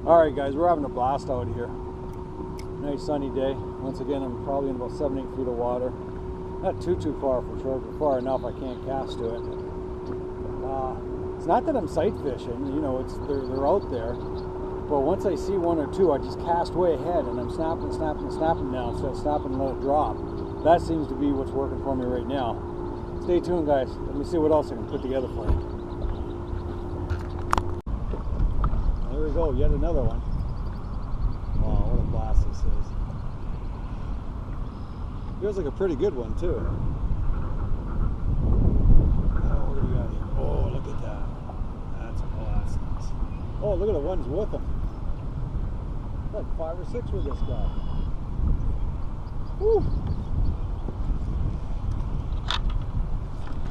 Alright guys, we're having a blast out here. Nice sunny day. Once again, I'm probably in about 7-8 feet of water. Not too far for sure, but far enough I can't cast to it. It's not that I'm sight fishing, you know, they're out there. But once I see one or two, I just cast way ahead and I'm snapping now instead of snapping and let it drop. That seems to be what's working for me right now. Stay tuned guys, let me see what else I can put together for you. There we go, yet another one. Wow, what a blast this is. Feels like a pretty good one too. Oh, what do we got here? Oh, look at that. That's a blast. Oh, look at the ones with him. Like 5 or 6 with this guy. Woo!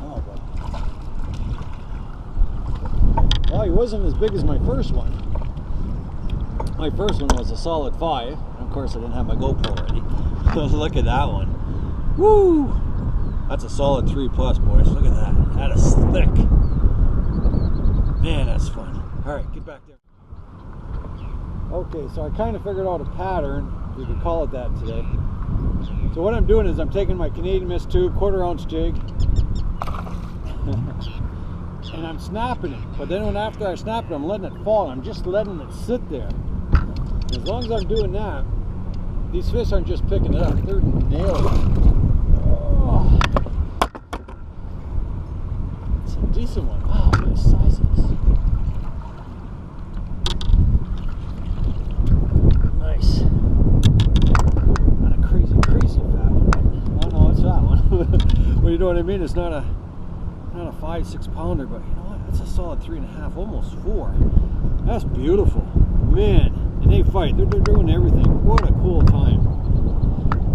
Oh, but well, he wasn't as big as my first one. My first one was a solid 5. And of course, I didn't have my GoPro ready. Look at that one. Woo! That's a solid 3 plus, boys. Look at that. That is thick. Man, that's fun. All right, get back there. Okay, so I kind of figured out a pattern, if you could call it that today. So what I'm doing is I'm taking my Canadian Mist tube, 1/4 ounce jig, and I'm snapping it. But then after I snap it, I'm letting it fall. I'm just letting it sit there. As long as I'm doing that, these fish aren't just picking it up, they're nailing it. Oh. It's a decent one. Wow, what a size is this? Nice. Not a crazy fat one. Oh no, it's that one. Well, you know what I mean? It's not a 5-6 pounder, but you know what? That's a solid 3.5, almost 4. That's beautiful. Man, and they fight. They're doing everything. What a cool time.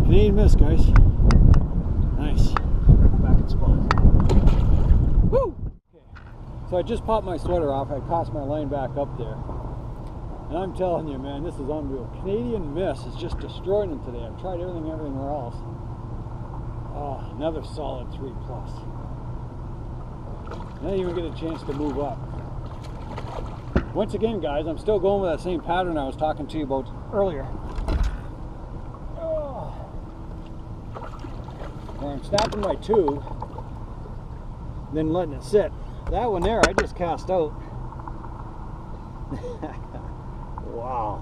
Canadian Mist, guys. Nice. Back in spawn. Woo! Okay. So I just popped my sweater off. I tossed my line back up there. And I'm telling you, man, this is unreal. Canadian Mist is just destroying them today. I've tried everywhere else. Oh, another solid 3 plus. I didn't even get a chance to move up. Once again, guys, I'm still going with that same pattern I was talking to you about earlier. Oh. Where I'm snapping my tube, then letting it sit. That one there, I just cast out. Wow.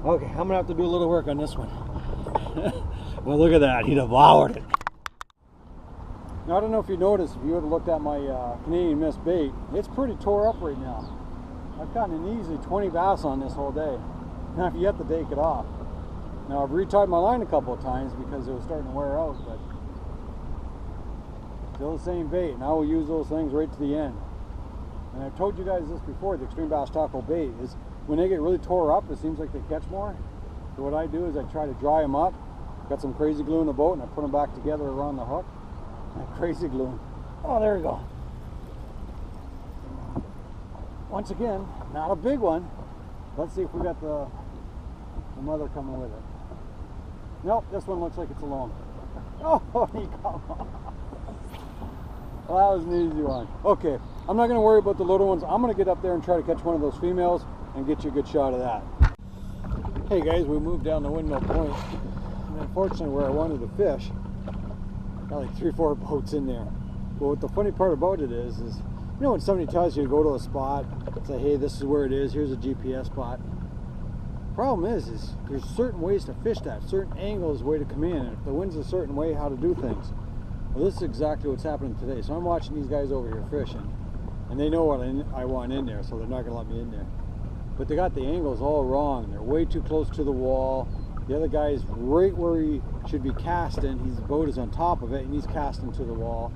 Okay, I'm gonna have to do a little work on this one. Well, look at that, he devoured it. Now, I don't know if you noticed, if you would have looked at my Canadian Mist bait, it's pretty tore up right now. I've gotten an easy 20 bass on this whole day, and I've yet to take it off. Now, I've retied my line a couple of times because it was starting to wear out, but still the same bait, and I will use those things right to the end. And I've told you guys this before, the Extreme Bass Tackle bait is when they get really tore up, it seems like they catch more. So what I do is I try to dry them up, got some crazy glue in the boat, and I put them back together around the hook. Crazy glue. Oh, there we go. Once again, not a big one. Let's see if we got the mother coming with it. Nope, this one looks like it's alone. Oh, he come on. Well, that was an easy one. Okay, I'm not going to worry about the little ones. I'm going to get up there and try to catch one of those females and get you a good shot of that. Hey guys, we moved down the Windmill Point, and unfortunately where I wanted to fish, got like 3-4 boats in there. But what the funny part about it is you know when somebody tells you to go to a spot, say, hey, this is where it is, here's a GPS spot. Problem is there's certain ways to fish that, certain angles, way to come in, and if the wind's a certain way, how to do things. Well, this is exactly what's happening today. So I'm watching these guys over here fishing, and they know what I want in there, so they're not gonna let me in there. But they got the angles all wrong. They're way too close to the wall. The other guy is right where he should be casting. His boat is on top of it, and he's casting to the wall.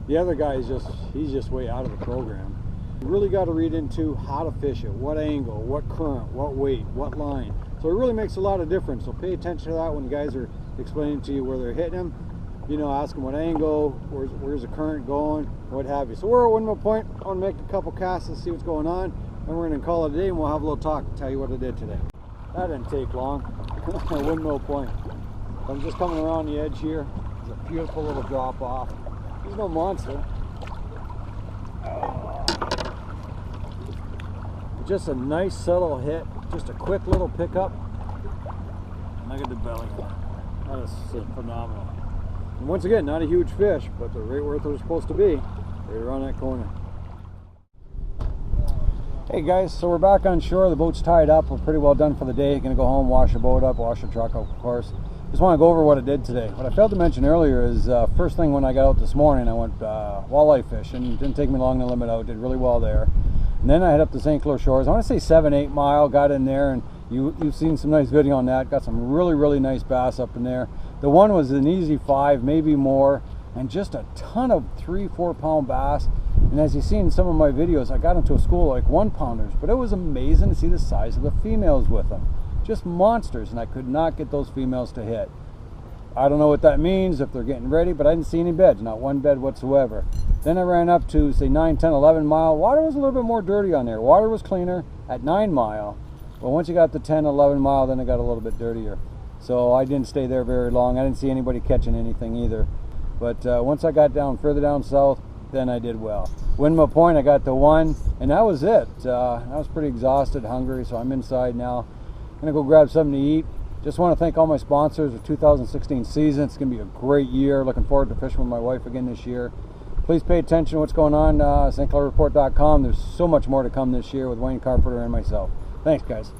The other guy is he's just way out of the program. You really got to read into how to fish it, what angle, what current, what weight, what line. So it really makes a lot of difference. So pay attention to that when guys are explaining to you where they're hitting them. You know, ask them what angle, where's the current going, what have you. So we're at Windmill Point. I'm gonna make a couple casts and see what's going on, and we're gonna call it a day, and we'll have a little talk and tell you what I did today. That didn't take long. Windmill Point. I'm just coming around the edge here. There's a beautiful little drop off. There's no monster. Just a nice subtle hit, just a quick little pickup. And look at the belly on it. That is phenomenal. And once again, not a huge fish, but they're right where they're supposed to be, right around that corner. Hey guys, so we're back on shore. The boat's tied up. We're pretty well done for the day. Gonna go home, wash the boat up, wash the truck up, of course. Just want to go over what I did today. What I failed to mention earlier is first thing when I got out this morning, I went walleye fishing. Didn't take me long to limit out. Did really well there. And then I head up to St. Clair shores. I want to say 7-8 mile. Got in there, and you've seen some nice video on that. Got some really nice bass up in there. The one was an easy 5, maybe more, and just a ton of 3-4 pound bass. And as you've seen in some of my videos, I got into a school like 1 pounders, but it was amazing to see the size of the females with them. Just monsters, and I could not get those females to hit. I don't know what that means, if they're getting ready, but I didn't see any beds, not one bed whatsoever. Then I ran up to, say, 9, 10, 11 mile. Water was a little bit more dirty on there. Water was cleaner at 9 mile, but once you got to 10, 11 mile, then it got a little bit dirtier. So I didn't stay there very long. I didn't see anybody catching anything either. But once I got down further down south, then I did well. Windmill Point, I got to 1, and that was it. I was pretty exhausted, hungry, so I'm inside now. I'm gonna go grab something to eat. Just want to thank all my sponsors of 2016 season. It's gonna be a great year. Looking forward to fishing with my wife again this year. Please pay attention to what's going on, stclairreport.com. There's so much more to come this year with Wayne Carpenter and myself. Thanks, guys.